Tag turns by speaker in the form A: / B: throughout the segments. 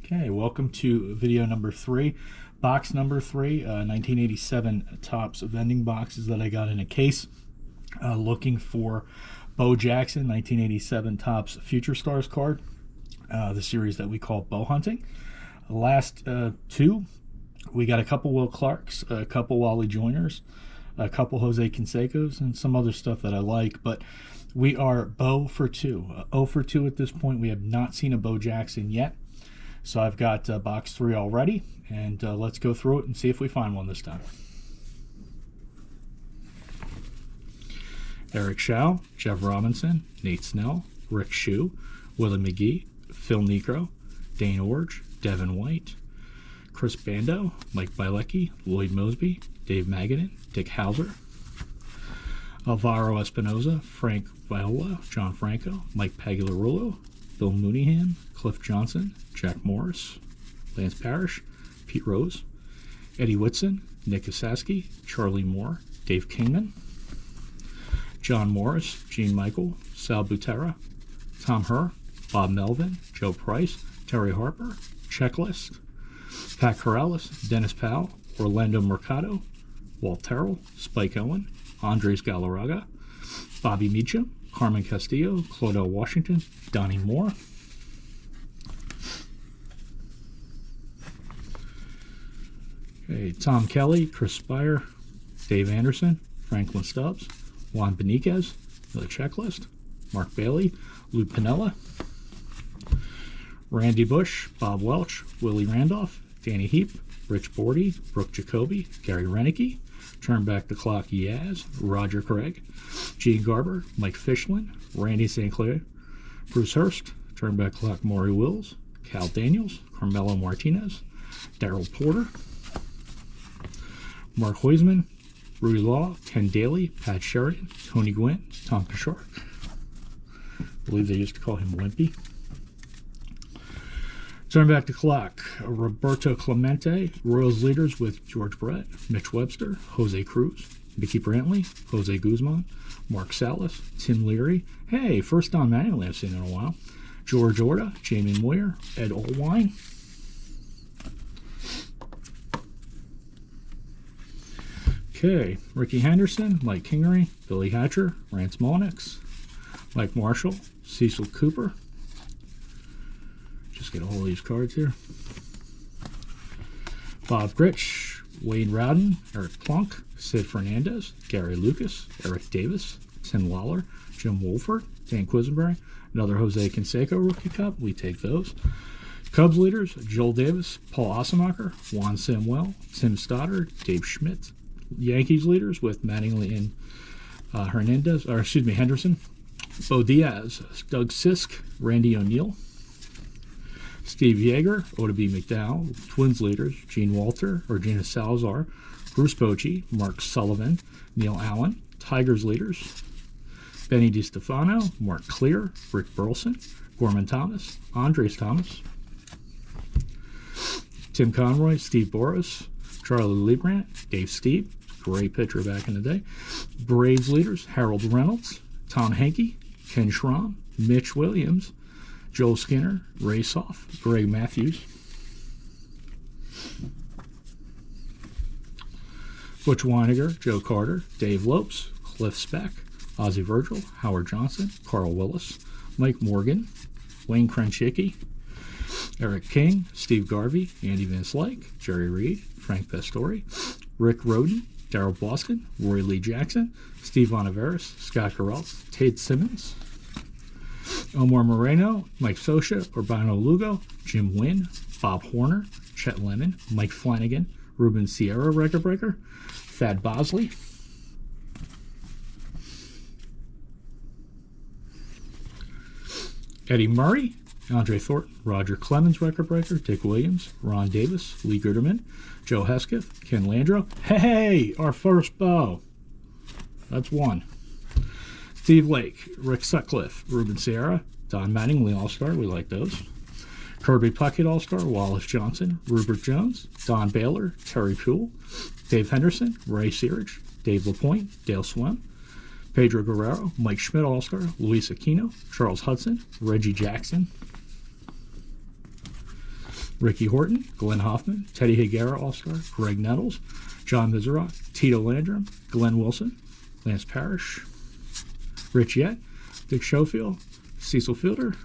A: Okay, welcome to video number 3, box number 3, 1987 Topps vending boxes that I got in a case. Looking for Bo Jackson 1987 Topps Future Stars card, the series that we call Bo Hunting. Last two, we got a couple Will Clarks, a couple Wally Joiners, a couple Jose Cansecos, and some other stuff that I like, but we are Bo for 2. 0 for 2 at this point. We have not seen a Bo Jackson yet. So I've got box 3 already, and let's go through it and see if we find one this time. Eric Schau, Jeff Robinson, Nate Snell, Rick Shue, Willie McGee, Phil Niekro, Dane Orge, Devin White, Chris Bando, Mike Bielecki, Lloyd Mosby, Dave Magadan, Dick Hauser, Alvaro Espinoza, Frank Viola, John Franco, Mike Pagliarulo, Bill Mooneyham, Cliff Johnson, Jack Morris, Lance Parrish, Pete Rose, Eddie Whitson, Nick Osaski, Charlie Moore, Dave Kingman, John Morris, Gene Michael, Sal Butera, Tom Herr, Bob Melvin, Joe Price, Terry Harper, Checklist, Pat Corrales, Dennis Powell, Orlando Mercado, Walt Terrell, Spike Owen, Andres Galarraga, Bobby Meacham, Carmen Castillo, Claudel Washington, Donnie Moore, Tom Kelly, Chris Spire, Dave Anderson, Franklin Stubbs, Juan Beniquez, the Checklist, Mark Bailey, Lou Pinella, Randy Bush, Bob Welch, Willie Randolph, Danny Heap, Rich Bordy, Brooke Jacoby, Gary Renicky, Turn Back the Clock Yaz, Roger Craig, Gene Garber, Mike Fishlin, Randy St. Clair, Bruce Hurst, Turn Back the Clock Maury Wills, Cal Daniels, Carmelo Martinez, Darrell Porter, Mark Huisman, Rudy Law, Ken Daly, Pat Sheridan, Tony Gwynn, Tom Kachar. I believe they used to call him Wimpy. Turn Back the Clock, Roberto Clemente, Royals leaders with George Brett, Mitch Webster, Jose Cruz, Mickey Brantley, Jose Guzman, Mark Salas, Tim Leary. Hey, first Don Mattingly I've seen in a while. George Orta, Jamie Moyer, Ed Olwine. Okay, Ricky Henderson, Mike Kingery, Billy Hatcher, Rance Molnix, Mike Marshall, Cecil Cooper. Just get a hold of these cards here. Bob Gritch, Wade Rowden, Eric Plunk, Sid Fernandez, Gary Lucas, Eric Davis, Tim Lawler, Jim Wolford, Dan Quisenberry, another Jose Canseco rookie cup. We take those. Cubs leaders, Joel Davis, Paul Osemacher, Juan Samuel, Tim Stoddard, Dave Schmidt. Yankees leaders with Mattingly and Henderson, Bo Diaz, Doug Sisk, Randy O'Neill, Steve Yeager, Oddibe McDowell. Twins leaders, Gene Salazar, Bruce Bochy, Mark Sullivan, Neil Allen. Tigers leaders, Benny DiStefano, Mark Clear, Rick Burleson, Gorman Thomas, Andres Thomas, Tim Conroy, Steve Boris, Charlie Leibrandt, Dave Steve, great pitcher back in the day. Braves leaders, Harold Reynolds, Tom Henke, Ken Schramm, Mitch Williams, Joel Skinner, Ray Soff, Greg Matthews. Butch Weiniger, Joe Carter, Dave Lopes, Cliff Speck, Ozzie Virgil, Howard Johnson, Carl Willis, Mike Morgan, Wayne Krenchicki, Eric King, Steve Garvey, Andy Van Slyke, Jerry Reed, Frank Pastore, Rick Roden, Darryl Boston, Roy Lee Jackson, Steve Oliveris, Scott Carell, Tate Simmons, Omar Moreno, Mike Scioscia, Urbano Lugo, Jim Wynn, Bob Horner, Chet Lemon, Mike Flanagan, Ruben Sierra record breaker, Thad Bosley, Eddie Murray, Andre Thornton, Roger Clemens record breaker, Dick Williams, Ron Davis, Lee Guterman, Joe Hesketh, Ken Landreau. Hey, our first Bo. That's one. Steve Lake, Rick Sutcliffe, Ruben Sierra, Don Mattingly All-Star. We like those. Kirby Puckett All-Star, Wallace Johnson, Rupert Jones, Don Baylor, Terry Poole, Dave Henderson, Ray Searage, Dave LaPointe, Dale Swim, Pedro Guerrero, Mike Schmidt All-Star, Luis Aquino, Charles Hudson, Reggie Jackson, Ricky Horton, Glenn Hoffman, Teddy Higuera, All-Star, Greg Nettles, John Miserock, Tito Landrum, Glenn Wilson, Lance Parrish, Rich Yett, Dick Schofield, Cecil Fielder,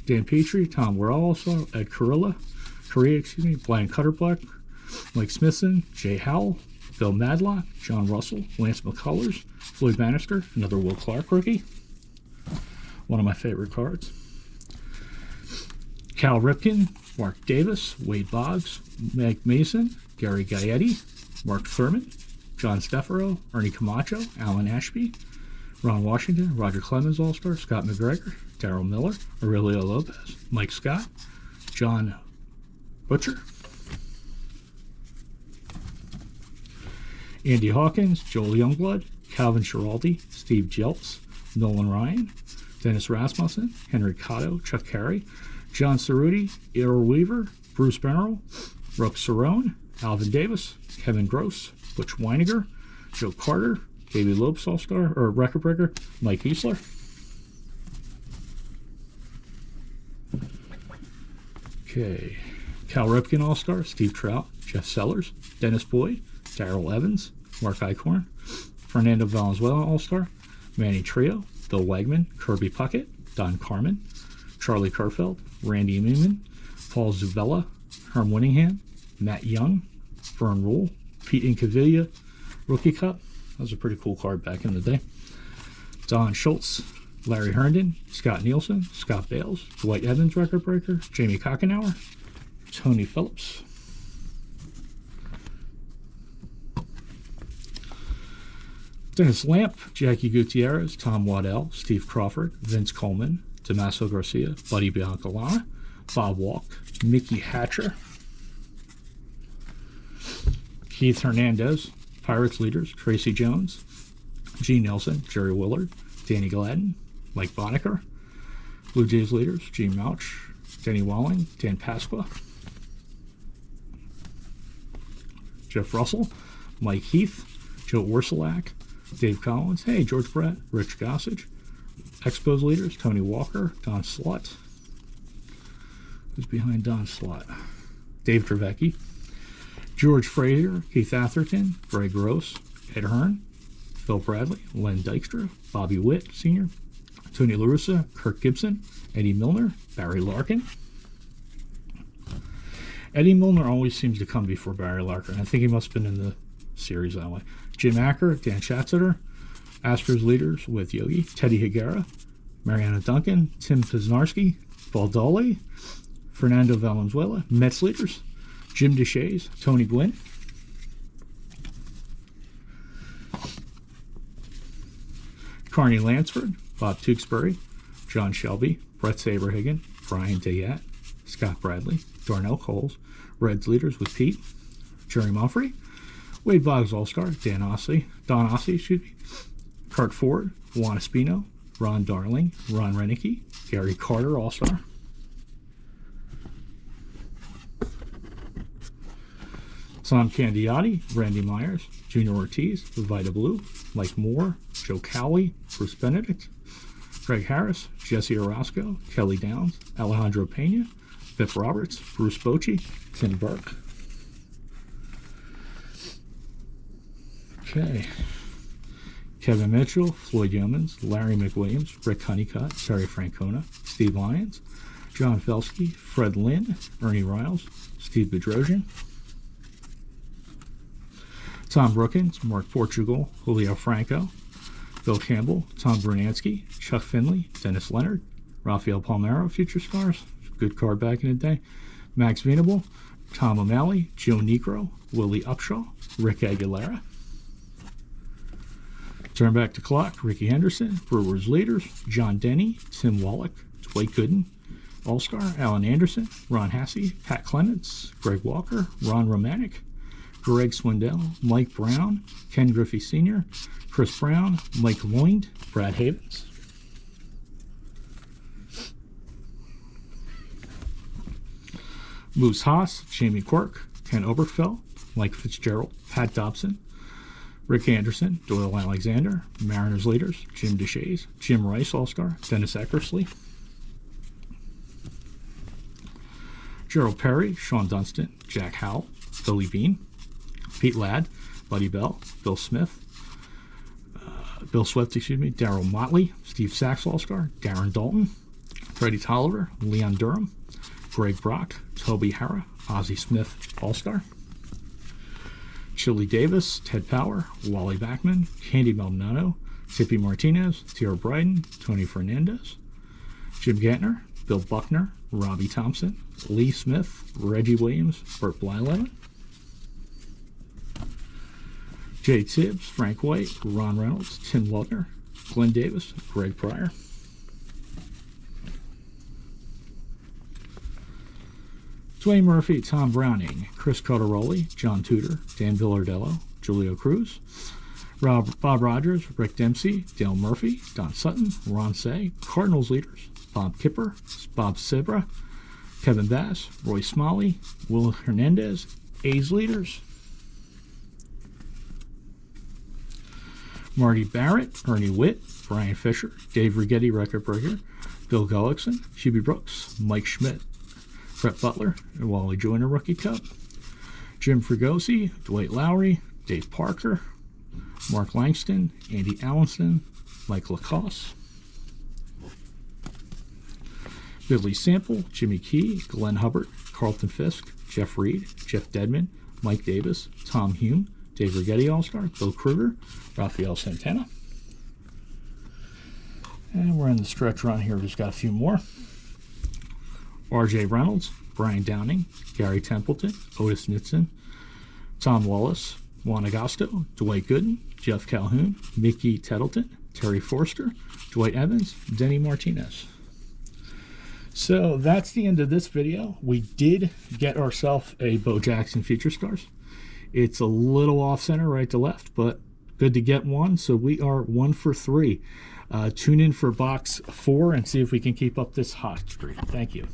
A: Dan Petrie, Tom Worrell, All-Star, Ed Correa, Brian Cutterblack, Mike Smithson, Jay Howell, Bill Madlock, John Russell, Lance McCullers, Floyd Bannister, another Will Clark rookie. One of my favorite cards. Cal Ripken, Mark Davis, Wade Boggs, Mike Mason, Gary Gaetti, Mark Thurman, John Steffero, Ernie Camacho, Alan Ashby, Ron Washington, Roger Clemens All-Star, Scott McGregor, Darryl Miller, Aurelio Lopez, Mike Scott, John Butcher, Andy Hawkins, Joel Youngblood, Calvin Schiraldi, Steve Jeltz, Nolan Ryan, Dennis Rasmussen, Henry Cotto, Chuck Carey, John Cerruti, Errol Weaver, Bruce Bennerl, Brooke Cerrone, Alvin Davis, Kevin Gross, Butch Weiniger, Joe Carter, David Lopes All-Star, or Record Breaker, Mike Easler. Okay. Cal Ripken All-Star, Steve Trout, Jeff Sellers, Dennis Boyd, Darrell Evans, Mark Eichhorn, Fernando Valenzuela All-Star, Manny Trio, Bill Wegman, Kirby Puckett, Don Carmen, Charlie Kerfeld, Randy Newman, Paul Zuvella, Herm Winningham, Matt Young, Vern Rule, Pete Incaviglia, Rookie Cup. That was a pretty cool card back in the day. Don Schultz, Larry Herndon, Scott Nielsen, Scott Bales, Dwight Evans Record Breaker, Jamie Kockenauer, Tony Phillips. Dennis Lamp, Jackie Gutierrez, Tom Waddell, Steve Crawford, Vince Coleman, Tommaso Garcia, Buddy Biancalana, Bob Walk, Mickey Hatcher, Keith Hernandez, Pirates leaders, Tracy Jones, Gene Nelson, Jerry Willard, Danny Gladden, Mike Bonacker, Blue Jays leaders, Gene Mouch, Denny Walling, Dan Pasqua, Jeff Russell, Mike Heath, Joe Orsolak, Dave Collins, hey, George Brett, Rich Gossage, Expos leaders, Tony Walker, Don Slott. Who's behind Don Slott? Dave Trevecki, George Frazier, Keith Atherton, Greg Gross, Ed Hearn, Phil Bradley, Len Dykstra, Bobby Witt, Sr., Tony La Russa, Kirk Gibson, Eddie Milner, Barry Larkin. Eddie Milner always seems to come before Barry Larkin. I think he must have been in the series that way. Jim Acker, Dan Schatzeder, Astros leaders with Yogi, Teddy Higuera, Mariana Duncan, Tim Poznarski, Baldoli, Fernando Valenzuela, Mets leaders, Jim Deshaies, Tony Gwynn, Carney Lansford, Bob Tewksbury, John Shelby, Brett Saberhagen, Brian Dayette, Scott Bradley, Darnell Coles, Reds leaders with Pete, Jerry Mumphrey, Wade Boggs All-Star, Don Ossie, Kurt Ford, Juan Espino, Ron Darling, Ron Renicky, Gary Carter All-Star, Tom Candiotti, Randy Myers, Junior Ortiz, Vita Blue, Mike Moore, Joe Cowley, Bruce Benedict, Greg Harris, Jesse Orozco, Kelly Downs, Alejandro Pena, Biff Roberts, Bruce Bochy, Tim Burke. Okay. Kevin Mitchell, Floyd Yeomans, Larry McWilliams, Rick Honeycutt, Terry Francona, Steve Lyons, John Felsky, Fred Lynn, Ernie Riles, Steve Bedrosian, Tom Brookins, Mark Portugal, Julio Franco, Bill Campbell, Tom Brunansky, Chuck Finley, Dennis Leonard, Rafael Palmeiro, Future Stars, good card back in the day, Max Venable, Tom O'Malley, Joe Negro, Willie Upshaw, Rick Aguilera. Turn back the clock, Ricky Henderson, Brewers leaders, John Denny, Tim Wallach, Dwight Gooden, All-Star, Alan Anderson, Ron Hassey, Pat Clements, Greg Walker, Ron Romanek, Greg Swindell, Mike Brown, Ken Griffey Sr., Chris Brown, Mike Lloyd, Brad Havens. Moose Haas, Jamie Quirk, Ken Oberfeld, Mike Fitzgerald, Pat Dobson, Rick Anderson, Doyle Alexander, Mariners leaders, Jim Deshaies, Jim Rice All-Star, Dennis Eckersley, Gerald Perry, Sean Dunston, Jack Howell, Billy Bean, Pete Ladd, Buddy Bell, Bill Swift, Daryl Motley, Steve Sachs All-Star, Darren Dalton, Freddie Tolliver, Leon Durham, Greg Brock, Toby Hara, Ozzie Smith All-Star, Chili Davis, Ted Power, Wally Backman, Candy Maldonado, Tippy Martinez, Tierra Bryden, Tony Fernandez, Jim Gantner, Bill Buckner, Robbie Thompson, Lee Smith, Reggie Williams, Burt Blyleven, Jay Tibbs, Frank White, Ron Reynolds, Tim Lautner, Glenn Davis, Greg Pryor, Dwayne Murphy, Tom Browning, Chris Cotteroli, John Tudor, Dan Villardello, Julio Cruz, Bob Rogers, Rick Dempsey, Dale Murphy, Don Sutton, Ron Say, Cardinals leaders, Bob Kipper, Bob Sebra, Kevin Bass, Roy Smalley, Will Hernandez, A's leaders, Marty Barrett, Ernie Witt, Brian Fisher, Dave Rigetti, record breaker, Bill Gullickson, Hubie Brooks, Mike Schmidt, Brett Butler, and Wally Joyner Rookie Cup, Jim Fregosi, Dwight Lowry, Dave Parker, Mark Langston, Andy Allenson, Mike Lacoste, Billy Sample, Jimmy Key, Glenn Hubbard, Carlton Fisk, Jeff Reed, Jeff Dedman, Mike Davis, Tom Hume, Dave Rigetti All-Star, Bill Kruger, Rafael Santana. And we're in the stretch run here. We've just got a few more. R.J. Reynolds, Brian Downing, Gary Templeton, Otis Nixon, Tom Wallace, Juan Agosto, Dwight Gooden, Jeff Calhoun, Mickey Tettleton, Terry Forster, Dwight Evans, Denny Martinez. So that's the end of this video. We did get ourselves a Bo Jackson Feature Stars. It's a little off center right to left, but good to get one. So we are 1 for 3. Tune in for box 4 and see if we can keep up this hot streak. Thank you.